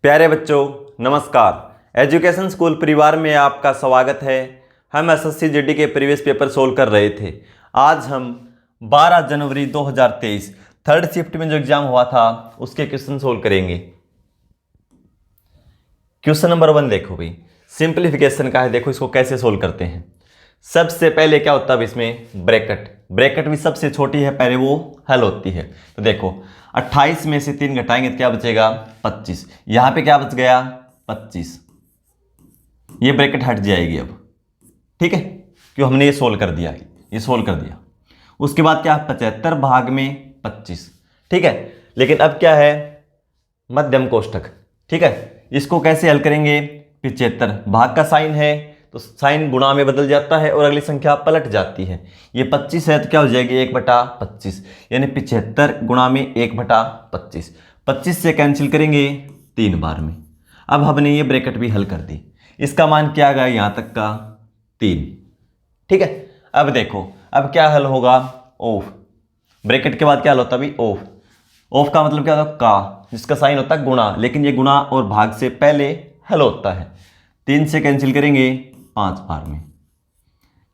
प्यारे बच्चों, नमस्कार। एजुकेशन स्कूल परिवार में आपका स्वागत है। हम एसएससी जीडी के प्रीवियस पेपर सोल्व कर रहे थे। आज हम 12 जनवरी 2023 थर्ड शिफ्ट में जो एग्जाम हुआ था उसके क्वेश्चन सोल्व करेंगे। क्वेश्चन नंबर 1 देखो भाई, सिंप्लीफिकेशन का है। देखो इसको कैसे सोल्व करते हैं। सबसे पहले क्या होता है इसमें, ब्रैकेट भी सबसे छोटी है, पहले वो हल होती है। तो देखो 28 में से 3 घटाएंगे तो क्या बचेगा 25। यहां पे क्या बच गया 25। ये ब्रैकेट हट जाएगी अब, ठीक है, क्यों हमने ये सोल्व कर दिया, ये सोल्व कर दिया। उसके बाद क्या 75 भाग में 25, ठीक है। लेकिन अब क्या है मध्यम कोष्ठक, ठीक है। इसको कैसे हल करेंगे, 75 भाग का साइन है तो साइन गुणा में बदल जाता है और अगली संख्या पलट जाती है। ये 25 है तो क्या हो जाएगी 1/25, यानी 75 गुणा में 1/25। 25 से कैंसिल करेंगे 3 बार में। अब हमने ये ब्रैकेट भी हल कर दी। इसका मान क्या आ गया यहां तक का 3, ठीक है। अब देखो अब क्या हल होगा, ऑफ। ब्रैकेट के बाद क्या हल होता है ऑफ। ऑफ का मतलब क्या होता है का, जिसका साइन होता है गुणा, लेकिन ये गुणा और भाग से पहले हल होता है। 3 से कैंसिल करेंगे 5 बार में,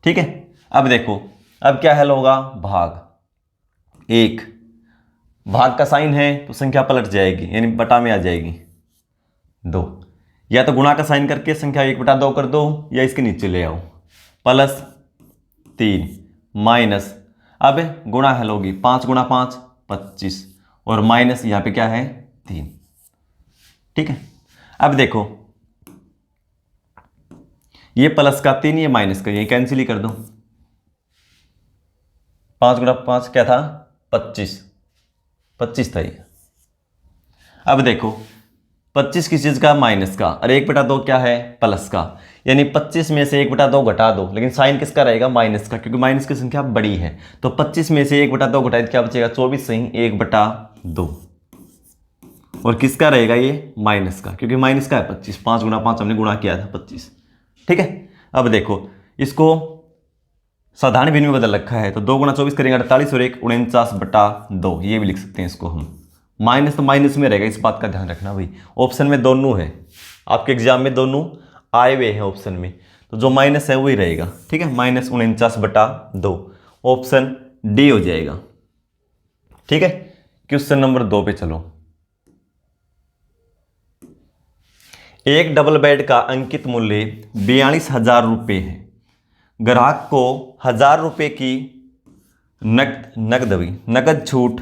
ठीक है। अब देखो अब क्या हल होगा, भाग 1, भाग का साइन है तो संख्या पलट जाएगी, यानी बटा में आ जाएगी 2। या तो गुणा का साइन करके संख्या 1/2 कर दो या इसके नीचे ले आओ, +3 माइनस, अब गुणा हल होगी 5 × 5 25 और माइनस यहां पे क्या है 3, ठीक है। अब देखो ये प्लस का 3, ये माइनस का, ये कैंसिल ही कर दो। 5 × 5 क्या था 25 था ये। अब देखो 25 किस चीज का, माइनस का, और 1/2 क्या है प्लस का, यानी 25 में से 1/2 घटा दो, लेकिन साइन किसका रहेगा माइनस का, क्योंकि माइनस की संख्या बड़ी है। तो 25 में से 1/2 घटाए तो क्या बचेगा 24, सही 1/2। और किसका रहेगा ये माइनस का, क्योंकि माइनस का है 25। 5 × 5 हमने गुणा किया था 25, ठीक है। अब देखो इसको साधारण भिन्न में बदल रखा है तो 2 × 24 करेंगे 48 और 1 49/2, ये भी लिख सकते हैं इसको हम। माइनस तो माइनस में रहेगा, इस बात का ध्यान रखना भाई। ऑप्शन में दोनों है, आपके एग्जाम में दोनों आए हुए हैं ऑप्शन में, तो जो माइनस है वही रहेगा, ठीक है। -49/2 ऑप्शन डी हो जाएगा, ठीक है। क्वेश्चन नंबर 2 पे चलो। एक डबल बेड का अंकित मूल्य 42,000 रुपये है। ग्राहक को 1,000 रुपये की नकद छूट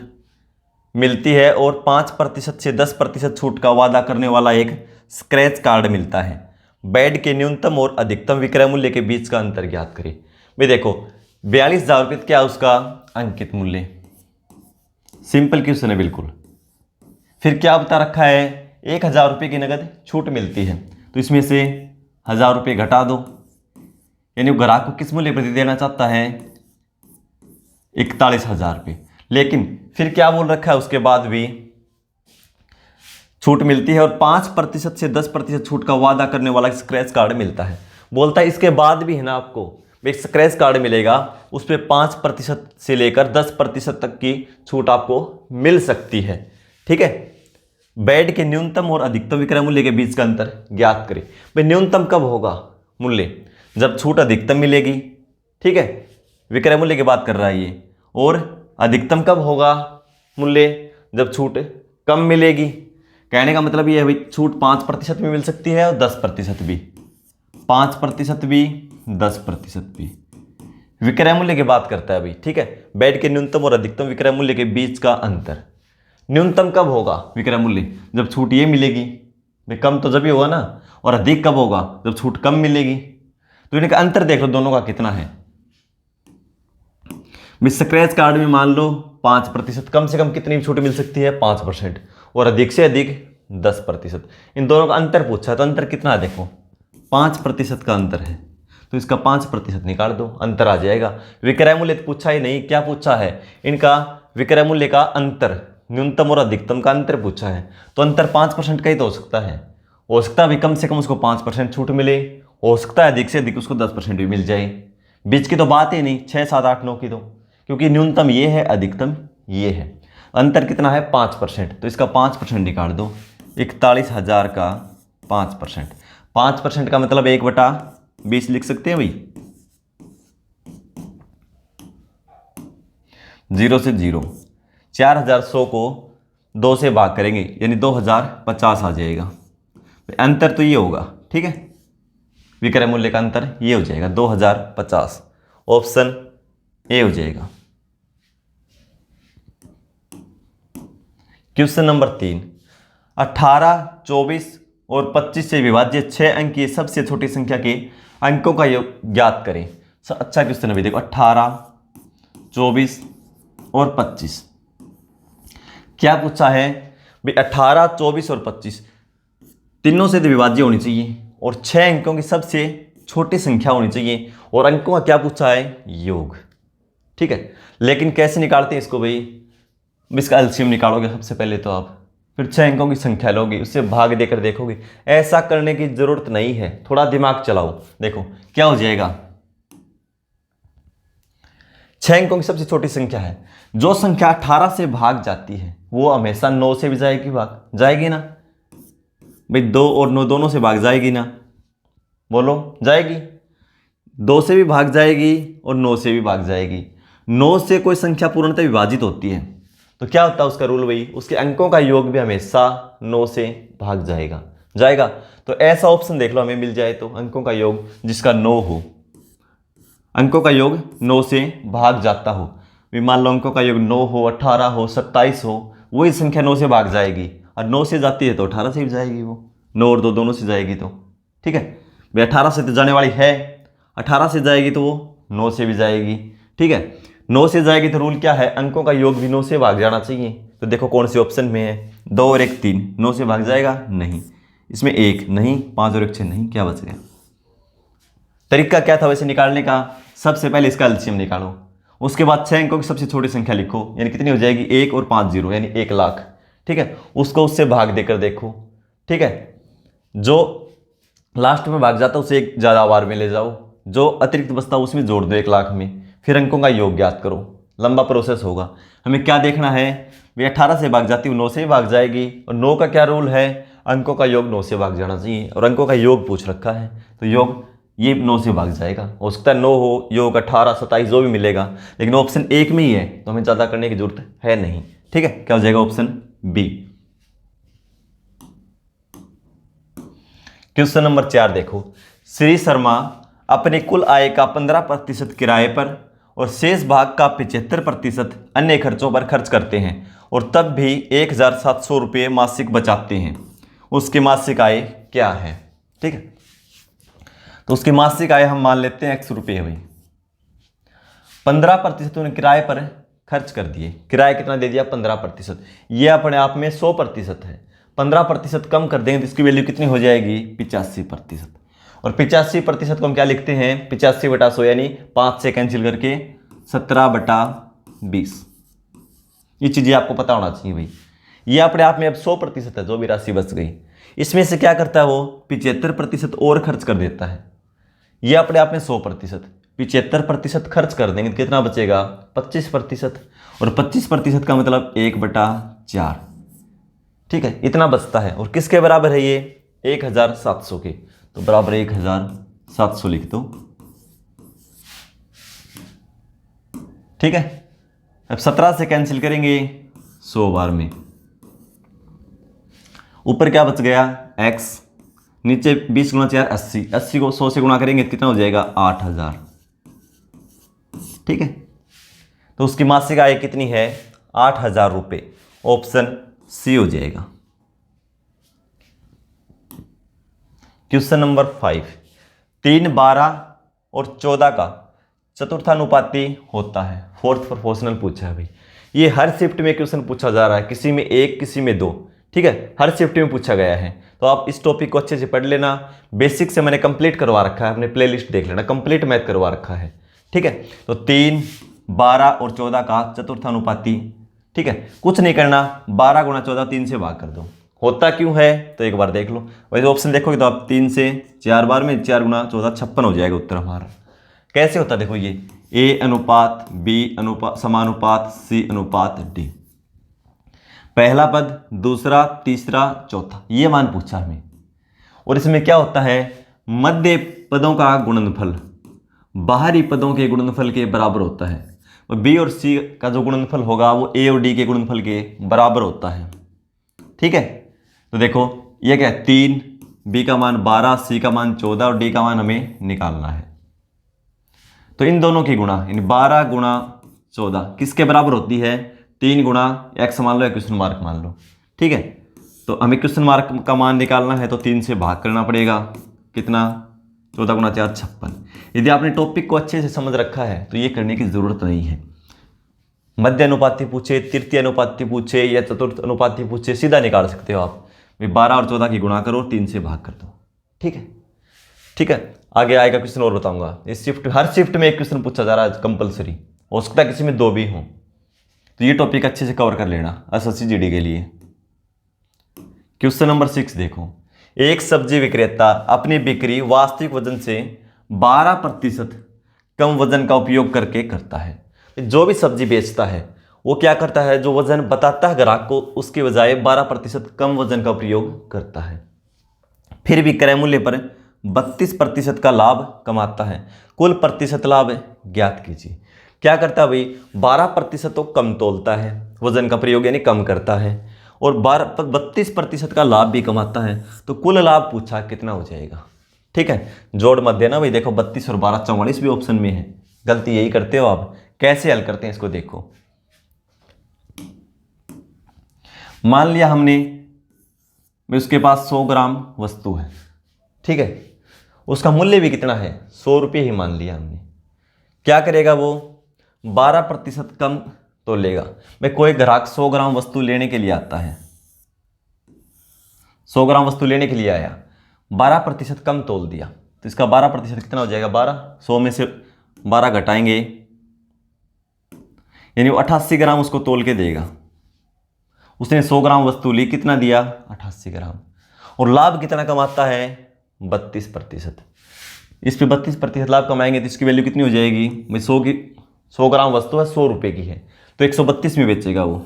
मिलती है और 5% से 10% छूट का वादा करने वाला एक स्क्रैच कार्ड मिलता है। बेड के न्यूनतम और अधिकतम विक्रय मूल्य के बीच का अंतर ज्ञात करें। भाई देखो 42,000 रुपये क्या उसका अंकित मूल्य, सिंपल क्वेश्चन है बिल्कुल। फिर क्या बता रखा है 1,000 रुपये की नगद छूट मिलती है, तो इसमें से 1,000 रुपये घटा दो, यानी वो ग्राहक को किस मूल्य पर देना चाहता है 41,000 रुपये। लेकिन फिर क्या बोल रखा है उसके बाद भी छूट मिलती है और 5% से 10% छूट का वादा करने वाला स्क्रैच कार्ड मिलता है। बोलता है इसके बाद भी है ना आपको एक स्क्रैच कार्ड मिलेगा, उस पर 5% से लेकर 10% तक की छूट आपको मिल सकती है, ठीक है। बेड के न्यूनतम और अधिकतम विक्रय मूल्य के बीच का अंतर ज्ञात करें। भाई न्यूनतम कब होगा मूल्य, जब छूट अधिकतम मिलेगी, ठीक है, विक्रय मूल्य की बात कर रहा है ये। और अधिकतम कब होगा मूल्य, जब छूट कम मिलेगी। कहने का मतलब ये है भाई छूट 5% भी मिल सकती है और 10% भी, 5% भी 10% भी। विक्रय मूल्य की बात करता है भाई, ठीक है। बेड के न्यूनतम और अधिकतम विक्रय मूल्य के बीच का अंतर, न्यूनतम कब होगा विक्रय मूल्य, जब छूट ये मिलेगी, भाई कम तो जब ही होगा ना। और अधिक कब होगा, जब छूट कम मिलेगी। तो इनका अंतर देख लो दोनों का कितना है। स्क्रैच कार्ड में मान लो 5%, कम से कम कितनी छूट मिल सकती है 5%, और अधिक से अधिक 10%। इन दोनों का अंतर पूछा है तो अंतर कितना है देखो 5% का अंतर है, तो इसका 5% निकाल दो, अंतर आ जाएगा। विक्रय मूल्य पूछा ही नहीं, क्या पूछा है इनका विक्रय मूल्य का अंतर, न्यूनतम और अधिकतम का अंतर पूछा है। तो अंतर 5% का ही तो हो सकता है भी कम से कम उसको 5% छूट मिले, हो सकता है अधिक से अधिक उसको 10% भी मिल जाए। बीच की तो बात ही नहीं 6, 7, 8, 9 की तो, क्योंकि न्यूनतम ये है अधिकतम ये है। अंतर कितना है 5%, तो इसका 5% निकाल दो, 41,000 का 5%। 5% का मतलब 1/20 लिख सकते हैं भाई। 0 से 0, 4100 को 2 से भाग करेंगे यानी 2050 आ जाएगा। अंतर तो ये होगा, ठीक है, विक्रय मूल्य का अंतर ये हो जाएगा 2050। ऑप्शन ए हो जाएगा। क्वेश्चन नंबर 3, 18, 24 और 25 से विभाज्य 6 अंक की सबसे छोटी संख्या के अंकों का योग ज्ञात करें। अच्छा क्वेश्चन है, देखो 18, 24 और 25 क्या पूछा है भाई। 18, 24 और 25 तीनों से विभाज्य होनी चाहिए और 6 अंकों की सबसे छोटी संख्या होनी चाहिए और अंकों का क्या पूछा है, योग। ठीक है, लेकिन कैसे निकालते हैं इसको भाई। इसका एलसीएम निकालोगे सबसे पहले तो आप, फिर 6 अंकों की संख्या लोगे, उससे भाग देकर देखोगे। ऐसा करने की जरूरत नहीं है, थोड़ा दिमाग चलाओ। देखो क्या हो जाएगा, 6 अंकों की सबसे छोटी संख्या है, जो संख्या 18 से भाग जाती है वो हमेशा 9 से भी जाएगी ना भाई। 2 और 9 दोनों से भाग जाएगी ना, बोलो जाएगी। 2 से भी भाग जाएगी और 9 से भी भाग जाएगी। 9 से कोई संख्या पूर्णतः विभाजित होती है तो क्या होता है उसका रूल भाई, उसके अंकों का योग भी हमेशा 9 से भाग जाएगा। तो ऐसा ऑप्शन देख लो हमें मिल जाए तो, अंकों का योग जिसका 9 हो, अंकों का योग 9 से भाग जाता हो। मान लो अंकों का योग 9 हो, 18 हो, 27 हो, वही संख्या 9 से भाग जाएगी और 9 से जाती है तो 18 से भी जाएगी, वो 9 और 2 दोनों से जाएगी तो। ठीक है भाई, 18 से तो जाने वाली है, 18 से जाएगी तो वो 9 से भी जाएगी। ठीक है, 9 से जाएगी तो रूल क्या है, अंकों का योग भी 9 से भाग जाना चाहिए। तो देखो कौन सी ऑप्शन में है, 2 और 1 3, 9 से भाग जाएगा नहीं, इसमें 1 नहीं, 5 और 1 6 नहीं, क्या बच गया। तरीका क्या था वैसे निकालने का, सबसे पहले इसका एलसीएम निकालो, उसके बाद 6 अंकों की सबसे छोटी संख्या लिखो, यानी कितनी हो जाएगी 1 और 5 0 यानी 1 लाख। ठीक है, उसको उससे भाग देकर देखो। ठीक है, जो लास्ट में भाग जाता है उसे एक ज़्यादा बार में ले जाओ, जो अतिरिक्त बचता है उसमें जोड़ दो 1 लाख में, फिर अंकों का योग ज्ञात करो। लंबा प्रोसेस होगा। हमें क्या देखना है भाई, 18 से भाग जाती है 9 से ही भाग जाएगी, और 9 का क्या रूल है, अंकों का योग 9 से भाग जाना चाहिए, और अंकों का योग पूछ रखा है तो योग ये 9 से भाग जाएगा। हो सकता है 9 हो, योग 18 27 जो भी मिलेगा, लेकिन ऑप्शन 1 में ही है तो हमें ज़्यादा करने की जरूरत है नहीं। ठीक है, क्या हो जाएगा ऑप्शन बी। क्वेश्चन नंबर 4 देखो, श्री शर्मा अपने कुल आय का 15% किराए पर और शेष भाग का 75% अन्य खर्चों पर खर्च करते हैं और तब भी 1700 रुपये मासिक बचाते हैं। उसकी मासिक आय क्या है। ठीक है, तो उसकी मासिक आय हम मान लेते हैं 100 रुपये भाई। 15% उन्हें किराए पर खर्च कर दिए, किराया कितना दे दिया 15%, ये अपने आप में 100% है। 15% कम कर देंगे तो इसकी वैल्यू कितनी हो जाएगी 85%। और 85% को हम क्या लिखते हैं 85/100 यानी 5 से कैंसिल करके 17/20। ये चीज़ें आपको पता होना चाहिए भाई। ये अपने आप में अब 100% है, जो भी राशि बच गई इसमें से क्या करता है वो 75% और खर्च कर देता है। ये अपने आप में 100%, 75% खर्च कर देंगे तो कितना बचेगा 25%, और 25% का मतलब 1/4। ठीक है, इतना बचता है, और किसके बराबर है ये 1700 के, तो बराबर 1700 लिख दो। ठीक है, अब 17 से कैंसिल करेंगे 100 बार में, ऊपर क्या बच गया x, नीचे 20 × 4 80, 80 को 100 से गुणा करेंगे तो कितना हो जाएगा 8000। ठीक है, तो उसकी मासिक आय कितनी है 8000 रुपये, ऑप्शन सी हो जाएगा। क्वेश्चन नंबर 5, 3, 12 और 14 का चतुर्थानुपाती होता है, फोर्थ प्रोपोर्शनल पूछा है भाई। ये हर शिफ्ट में क्वेश्चन पूछा जा रहा है, किसी में 1 किसी में 2। ठीक है, हर शिफ्ट में पूछा गया है, तो आप इस टॉपिक को अच्छे से पढ़ लेना। बेसिक से मैंने कंप्लीट करवा रखा है, अपने प्लेलिस्ट देख लेना, कंप्लीट मैथ करवा रखा है। ठीक है, तो 3, 12 और 14 का चतुर्थानुपाती। ठीक है, कुछ नहीं करना, 12 × 14 3 से भाग कर दो। होता क्यों है तो एक बार देख लो, वैसे ऑप्शन देखोगे तो आप 3 से 4 बार में 4 × 14 56 हो जाएगा उत्तर हमारा। कैसे होता देखो, ये A अनुपात B अनुपात समानुपात C अनुपात D। पहला पद, दूसरा, तीसरा, चौथा, ये मान पूछा हमें। और इसमें क्या होता है, मध्य पदों का गुणनफल बाहरी पदों के गुणनफल के बराबर होता है। और बी और सी का जो गुणनफल होगा वो ए और डी के गुणनफल के बराबर होता है। ठीक है, तो देखो ये क्या है, 3, बी का मान 12, सी का मान 14 और डी का मान हमें निकालना है। तो इन दोनों की गुणा, इन 12 गुणा 14 किसके बराबर होती है, 3 गुणा एक्स मान लो या क्वेश्चन मार्क मान लो। ठीक है, तो हमें क्वेश्चन मार्क का मान निकालना है तो 3 से भाग करना पड़ेगा। कितना, 14 गुणा 4 56। यदि आपने टॉपिक को अच्छे से समझ रखा है तो ये करने की जरूरत नहीं है। मध्य अनुपाती पूछे, तृतीय अनुपाती पूछे या चतुर्थ अनुपाती पूछे, सीधा निकाल सकते हो आप। 12 और 14 की गुणा करो, 3 से भाग कर दो। ठीक है, ठीक है, आगे आएगा क्वेश्चन और बताऊंगा। इस शिफ्ट, हर शिफ्ट में एक क्वेश्चन पूछा जा रहा है कंपलसरी, हो सकता है किसी में 2 भी हों। तो ये टॉपिक अच्छे से कवर कर लेना एसएससी जीडी के लिए। क्वेश्चन नंबर 6 देखो, एक सब्जी विक्रेता अपनी बिक्री वास्तविक वजन से 12% कम वजन का उपयोग करके करता है। जो भी सब्जी बेचता है वो क्या करता है, जो वजन बताता है ग्राहक को उसके बजाय 12% कम वजन का उपयोग करता है, फिर भी क्रय मूल्य पर 32% का लाभ कमाता है। कुल प्रतिशत लाभ ज्ञात कीजिए। क्या करता है भाई, 12% तो कम तोलता है, वजन का प्रयोग यानी कम करता है, और 32% का लाभ भी कमाता है। तो कुल लाभ पूछा कितना हो जाएगा। ठीक है, जोड़ मत देना भाई। देखो 32 और 12 44 भी ऑप्शन में है, गलती यही करते हो आप। कैसे हल करते हैं इसको देखो। मान लिया हमने, उसके पास 100 ग्राम वस्तु है। ठीक है, उसका मूल्य भी कितना है, 100 रुपये ही मान लिया हमने। क्या करेगा वो, 12% कम तो लेगा। भाई कोई ग्राहक 100 ग्राम वस्तु लेने के लिए आता है, 100 ग्राम वस्तु लेने के लिए आया, 12% कम तोल दिया, तो इसका 12% कितना हो जाएगा, 12। 100 में से 12 घटाएंगे यानी वो 88 ग्राम उसको तोल के देगा। उसने 100 ग्राम वस्तु ली, कितना दिया, 88 ग्राम। और लाभ कितना कमाता है, 32%। इस पे 32% लाभ कमाएंगे तो इसकी वैल्यू कितनी हो जाएगी, भाई 100 ग्राम वस्तु है, 100 रुपये की है, तो 132 में बेचेगा वो।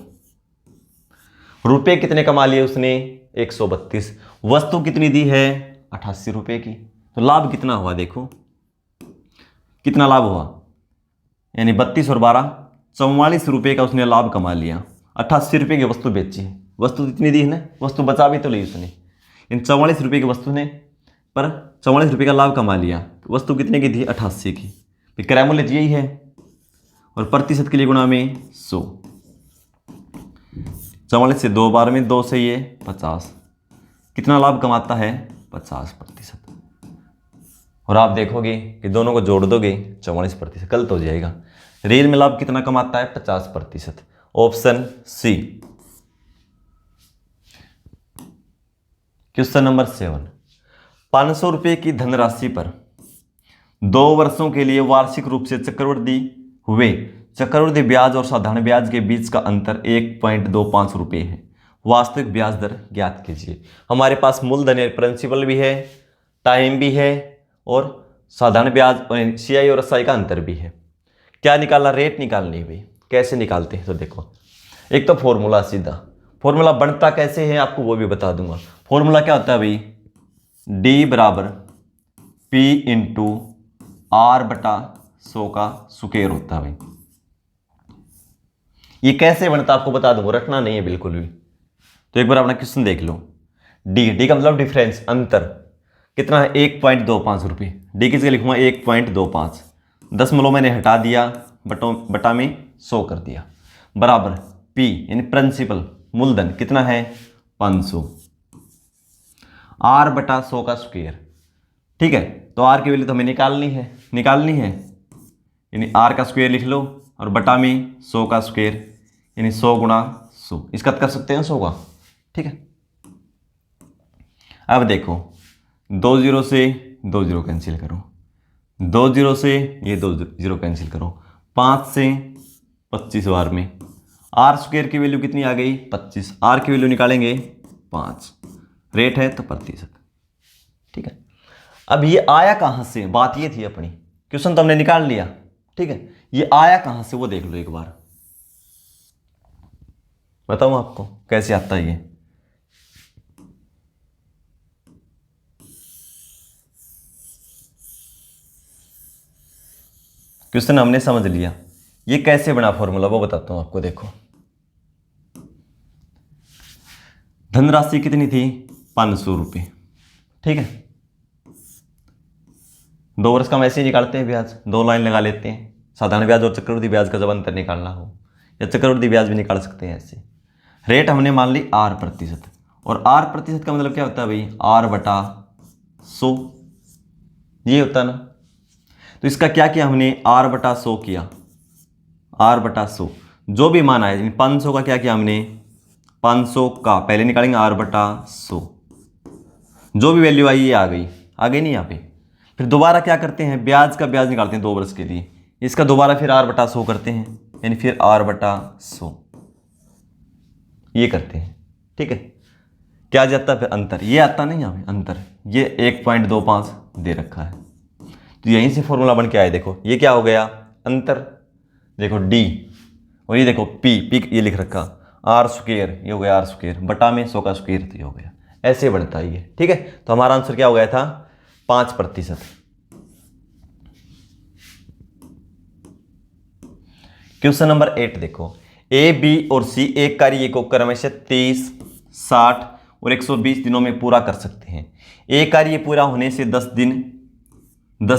रुपये कितने कमा लिए उसने, 132। वस्तु कितनी दी है, 88 रुपये की। तो लाभ कितना हुआ, देखो कितना लाभ हुआ, यानी 32 और 12 44 रुपये का उसने लाभ कमा लिया। 88 रुपये की वस्तु बेची है, वस्तु कितनी दी है ना, वस्तु बचा भी तो ली उसने, इन 44 रुपये की वस्तु ने, पर 44 रुपये का लाभ कमा लिया। वस्तु कितने की थी, 88 की। फिर क्रय मूल्य यही है, और प्रतिशत के लिए गुणा में 100। 44 से 2 बार में 2 से ये 50। कितना लाभ कमाता है, 50%। और आप देखोगे कि दोनों को जोड़ दोगे 44%, गलत हो जाएगा। रियल में लाभ कितना कमाता है, 50%। Option C. क्वेश्चन नंबर 7, 500 रुपये की धनराशि पर 2 वर्षों के लिए वार्षिक रूप से चक्रवृद्धि ब्याज और साधारण ब्याज के बीच का अंतर 1.25 रुपये है। वास्तविक ब्याज दर ज्ञात कीजिए। हमारे पास मूलधन प्रिंसिपल भी है, टाइम भी है, और साधारण ब्याज सीआई और एसआई का अंतर भी है। क्या निकालना, रेट निकालनी है भाई। कैसे निकालते हैं तो देखो, एक तो फॉर्मूला, सीधा फॉर्मूला बनता कैसे है आपको वो भी बता दूंगा। फॉर्मूला क्या होता है भाई, डी बराबर पी इंटू आर बटा 100 का स्क्वायर होता है भाई। ये कैसे बनता आपको बता दूंगा, रटना नहीं है बिल्कुल भी। तो एक बार अपना क्वेश्चन देख लो। डी का मतलब डिफरेंस, अंतर कितना है, 1.25 रुपये। डी किसके लिखूंगा, 1.25। 10 मैंने हटा दिया, बटा में 100 कर दिया, बराबर पी यानी प्रिंसिपल मूलधन कितना है, 500, आर बटा 100 का स्क्वायर। ठीक है, तो आर की वैल्यू तो हमें निकालनी है यानी आर का स्क्वायर लिख लो, और बटा में 100 का स्क्वायर यानी 100 गुणा 100, इसका कर सकते हैं 100 का। ठीक है, अब देखो 2 0 से 2 0 कैंसिल करो, 2 0 से ये 2 0 कैंसिल करो, 5 से 25 बार में आर स्क्वायर की वैल्यू कितनी आ गई, 25। आर की वैल्यू निकालेंगे 5, रेट है तो प्रतिशत। ठीक है, अब ये आया कहाँ से, बात ये थी अपनी, क्वेश्चन तो हमने निकाल लिया। ठीक है, ये आया कहाँ से वो देख लो एक बार, बताऊँ आपको। कैसे आता है ये। क्वेश्चन हमने समझ लिया, ये कैसे बना फॉर्मूला वो बताता हूं आपको। देखो धनराशि कितनी थी 500 रुपये, ठीक है। 2 वर्ष का हम ऐसे ही निकालते हैं ब्याज, 2 लाइन लगा लेते हैं। साधारण ब्याज और चक्रवृद्धि ब्याज का जब अंतर निकालना हो, या चक्रवृद्धि ब्याज भी निकाल सकते हैं ऐसे। रेट हमने मान ली R%, और R% का मतलब क्या होता है भाई, R/100, ये होता है ना। तो इसका क्या किया हमने, R/100 किया, R/100 जो भी मान आया। 500 का क्या किया हमने, 500 का पहले निकालेंगे R/100, जो भी वैल्यू आई ये आ गई नहीं यहाँ पे। फिर दोबारा क्या करते हैं, ब्याज का ब्याज निकालते हैं 2 वर्ष के लिए, इसका दोबारा फिर R/100 करते हैं, यानी फिर R/100 ये करते हैं, ठीक है। क्या जाता है फिर अंतर, ये आता नहीं यहाँ पे अंतर, ये 1.25 दे रखा है। तो यहीं से फॉर्मूला बन के आए। देखो ये क्या हो गया, अंतर, देखो D, और ये देखो P ये लिख रखा, R², ये हो गया R² बटा में 100 का स्क्वायर, तो ये हो गया। ऐसे बढ़ता है ये, ठीक है। तो हमारा आंसर क्या हो गया था, 5%। क्वेश्चन नंबर 8 देखो, ए, बी और सी एक कार्य को क्रमशः 30, 60 और 120 दिनों में पूरा कर सकते हैं। ए कार्य पूरा होने से 10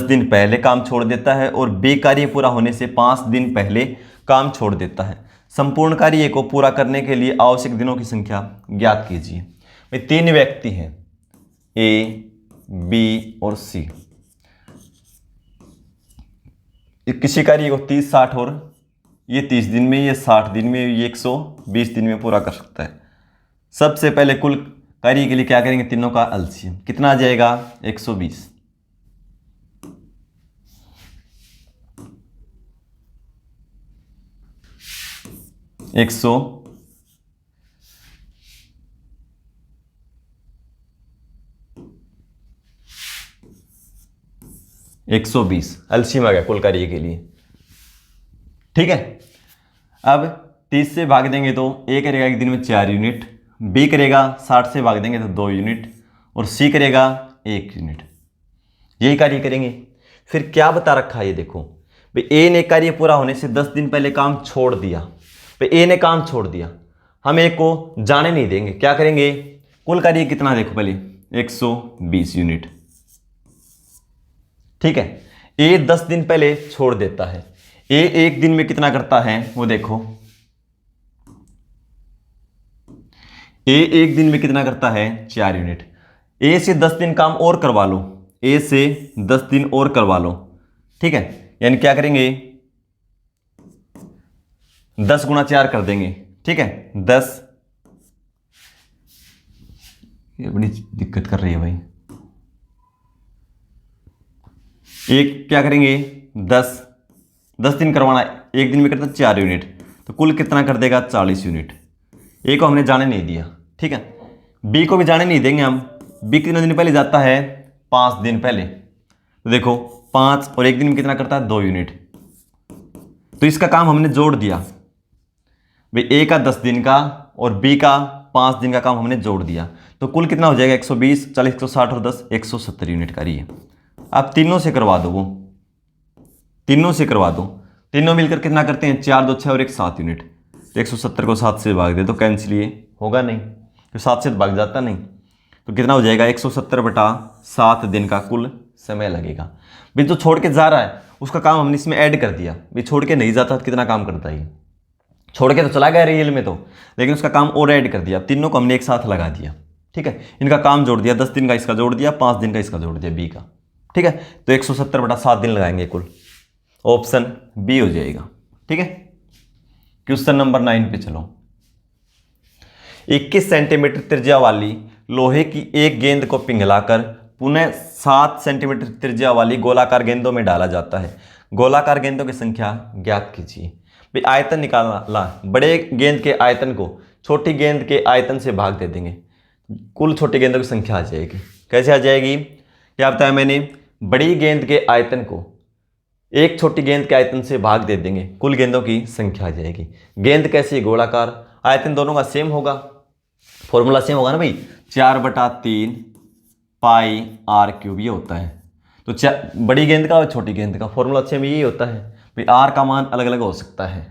दिन पहले काम छोड़ देता है, और बी कार्य पूरा होने से 5 दिन पहले काम छोड़ देता है। संपूर्ण कार्य को पूरा करने के लिए आवश्यक दिनों की संख्या ज्ञात कीजिए। भाई 3 व्यक्ति हैं, ए, बी और सी। किसी कार्य को 30, 60 और ये 30 दिन में, ये 60 दिन में, ये 120 दिन में पूरा कर सकता है। सबसे पहले कुल कार्य के लिए क्या करेंगे, तीनों का एलसीएम कितना आ जाएगा, 120। एक सौ 120 एलसीएम आ गया कुल कार्य के लिए, ठीक है। अब 30 से भाग देंगे तो ए करेगा एक दिन में 4 यूनिट, बी करेगा 60 से भाग देंगे तो 2 यूनिट, और सी करेगा 1 यूनिट। यही कार्य करेंगे। फिर क्या बता रखा है ये देखो, भाई ए ने कार्य पूरा होने से 10 दिन पहले काम छोड़ दिया। भाई ए ने काम छोड़ दिया, हम ए को जाने नहीं देंगे, क्या करेंगे, कुल कार्य कितना देखो पहले, 120 यूनिट, ठीक है। ए 10 दिन पहले छोड़ देता है, ए एक दिन में कितना करता है वो देखो, ए एक दिन में कितना करता है, 4 यूनिट। ए से 10 दिन काम और करवा लो, ए से 10 दिन और करवा लो, ठीक है। यानी क्या करेंगे, 10 गुणा 4 कर देंगे, ठीक है। 10, ये बड़ी दिक्कत कर रही है भाई। एक क्या करेंगे, 10 दिन करवाना, एक दिन में करता 4 यूनिट, तो कुल कितना कर देगा, 40 यूनिट। ए को हमने जाने नहीं दिया, ठीक है। बी को भी जाने नहीं देंगे हम। बी कितने दिन पहले जाता है, 5 दिन पहले, तो देखो 5 और 1 दिन में कितना करता है, 2 यूनिट। तो इसका काम हमने जोड़ दिया, भाई ए का 10 दिन का और बी का 5 दिन का काम हमने जोड़ दिया, तो कुल कितना हो जाएगा, 120, 40, 160 और 10, 170 यूनिट का रही है। आप तीनों से करवा दो, वो तीनों से करवा दो, तीनों मिलकर कितना करते हैं, 4, 2, 6 और 1 7 यूनिट। 170 को 7 से भाग दे तो कैंसिल ये होगा नहीं, तो 7 से भाग जाता नहीं, तो कितना हो जाएगा, 170 बटा 7 दिन का कुल समय लगेगा। भाई जो छोड़ के जा रहा है उसका काम हमने इसमें ऐड कर दिया। भाई छोड़ के नहीं जाता तो कितना काम करता है, छोड़ के तो चला गया रियल में तो, लेकिन उसका काम और ऐड कर दिया। तीनों को हमने एक साथ लगा दिया, ठीक है। इनका काम जोड़ दिया, 10 दिन का इसका जोड़ दिया, 5 दिन का इसका जोड़ दिया बी का, ठीक है। तो 170 बटा 7 दिन लगाएंगे कुल, ऑप्शन बी हो जाएगा, ठीक है। क्वेश्चन नंबर 9 पे चलो। 21 सेंटीमीटर त्रिज्या वाली लोहे की एक गेंद को पिघलाकर पुनः 7 सेंटीमीटर त्रिज्या वाली गोलाकार गेंदों में डाला जाता है। गोलाकार गेंदों की संख्या ज्ञात कीजिए। भाई आयतन निकालना, बड़े गेंद के आयतन को छोटी गेंद के आयतन से भाग दे देंगे, कुल छोटी गेंदों की संख्या आ जाएगी। कैसे आ जाएगी, क्या बताया मैंने, बड़ी गेंद के आयतन को एक छोटी गेंद के आयतन से भाग दे देंगे, कुल गेंदों की संख्या आ जाएगी। गेंद कैसी, गोलाकार, आयतन दोनों का सेम होगा, फॉर्मूला सेम होगा ना भाई, 4/3 पाई आर क्यूब ये होता है। तो बड़ी गेंद का और छोटी गेंद का फॉर्मूला सेम यही होता है भाई, आर का मान अलग अलग हो सकता है।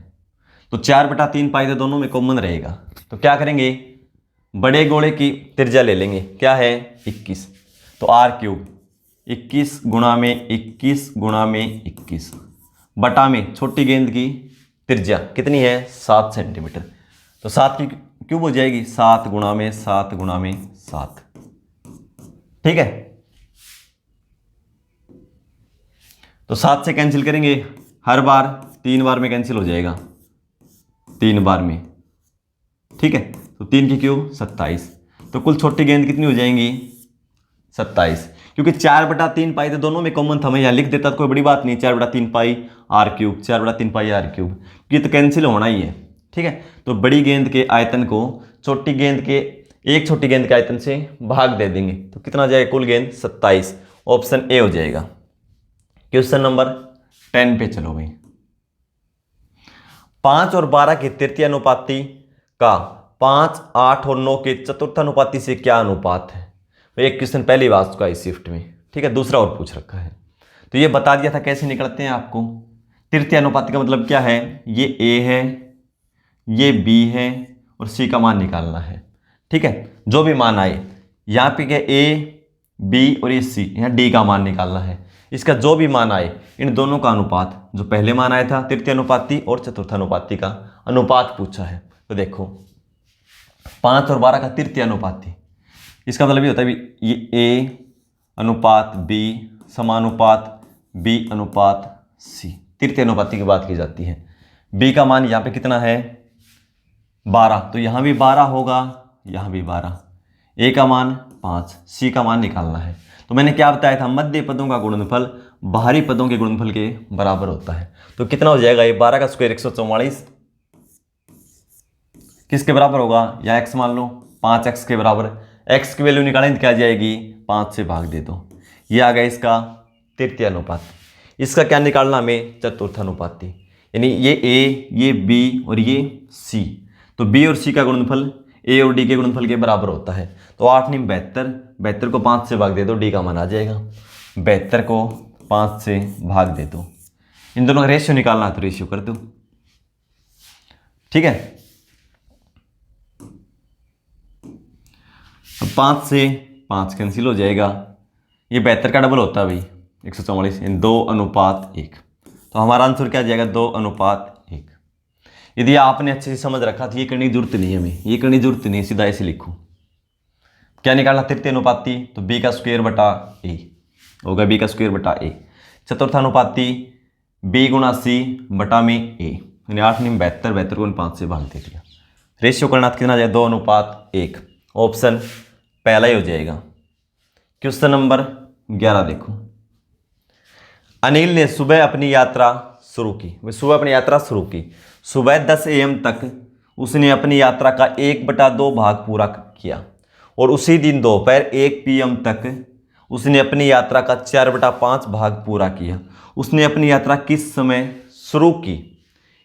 तो 4/3 पाई तो दोनों में कॉमन रहेगा। तो क्या करेंगे, बड़े गोले की त्रिज्या ले लेंगे, क्या है 21, तो आर क्यूब 21 गुणा में 21 गुणा में 21 बटा में छोटी गेंद की त्रिज्या कितनी है 7 सेंटीमीटर। तो 7 की क्यूब हो जाएगी 7 गुणा में 7 गुणा में 7, ठीक है। तो 7 से कैंसिल करेंगे, हर बार 3 बार में कैंसिल हो जाएगा, 3 बार में, ठीक है। तो 3 की क्यूब 27, तो कुल छोटी गेंद कितनी हो जाएंगी 27, क्योंकि 4/3 पाई तो दोनों में कॉमन था, मैं यहाँ लिख देता तो कोई बड़ी बात नहीं, 4/3 pi r cube, 4/3 pi r cube, ये तो कैंसिल होना ही है, ठीक है। तो बड़ी गेंद के आयतन को छोटी गेंद के एक छोटी गेंद के आयतन से भाग दे देंगे, तो कितना आ जाएगा कुल गेंद 27, ऑप्शन ए हो जाएगा। क्वेश्चन नंबर 10 पे चलो भाई। 5 और 12 के तृतीय अनुपाती का 5, 8 और 9 के चतुर्थानुपाती से क्या अनुपात है। एक क्वेश्चन पहली बार का इस शिफ्ट में, ठीक है, दूसरा और पूछ रखा है। तो ये बता दिया था कैसे निकलते हैं आपको। तृतीय अनुपाती का मतलब क्या है, ये ए है, ये बी है और सी का मान निकालना है, ठीक है। जो भी मान आए, यहाँ पे क्या ए बी और ये सी, यहाँ डी का मान निकालना है। इसका जो भी मान आए इन दोनों का अनुपात, जो पहले मान आया था तृतीय अनुपाती और चतुर्थानुपाती का अनुपात पूछा है। तो देखो 5 और 12 का तृतीय अनुपाती, इसका मतलब ये होता है ये ए अनुपात बी समानुपात बी अनुपात सी, तृतीय अनुपाती की बात की जाती है। बी का मान यहाँ पे कितना है 12, तो यहाँ भी 12 होगा, यहाँ भी 12, ए का मान 5, सी का मान निकालना है। तो मैंने क्या बताया था, मध्य पदों का गुणनफल बाहरी पदों के गुणनफल के बराबर होता है। तो कितना हो जाएगा ये 12 का स्क्वायर 144 किसके बराबर होगा, या एक्स मान लो 5x के बराबर। एक्स की वैल्यू निकालें तो क्या जाएगी 5 से भाग दे दो, ये आ गया इसका तृतीय अनुपात। इसका क्या निकालना हमें चतुर्थानुपाती, यानी ये ए ये बी और ये सी, तो बी और सी का गुणनफल ए और डी के गुणनफल के बराबर होता है। तो 8 × 72, 72 को 5 से भाग दे दो, डी का मान आ जाएगा। 72 को 5 से भाग दे दो, इन दोनों का रेशियो निकालना है तो रेशियो कर दो, ठीक है। अब 5 से 5 कैंसिल हो जाएगा, ये 72 का डबल होता है भाई 144, 2:1। तो हमारा आंसर क्या आ जाएगा 2:1। यदि आपने अच्छे से समझ रखा तो ये करने की जरूरत नहीं है, हमें ये करने की जरूरत नहीं, सीधा ऐसे लिखो। क्या निकालना तृतीय अनुपाती, तो बी का स्क्वायर बटा ए होगा, बी का स्क्वायर बटा ए। चतुर्थानुपाती बी गुणा सी बटा में ए, यानी 8 × 72, 72 को 5 से भाग दे दिया। रेशियो करना कितना जाए 2:1, ऑप्शन पहला ही हो जाएगा। क्वेश्चन नंबर 11 देखो। अनिल ने सुबह अपनी यात्रा शुरू की, वह सुबह अपनी यात्रा शुरू की। सुबह 10 AM तक उसने अपनी यात्रा का 1/2 भाग पूरा किया और उसी दिन दोपहर 1 PM तक उसने अपनी यात्रा का 4/5 भाग पूरा किया। उसने अपनी यात्रा किस समय शुरू की।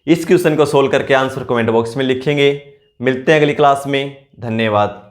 इस क्वेश्चन को सोल्व करके आंसर कमेंट बॉक्स में लिखेंगे। मिलते हैं अगली क्लास में, धन्यवाद।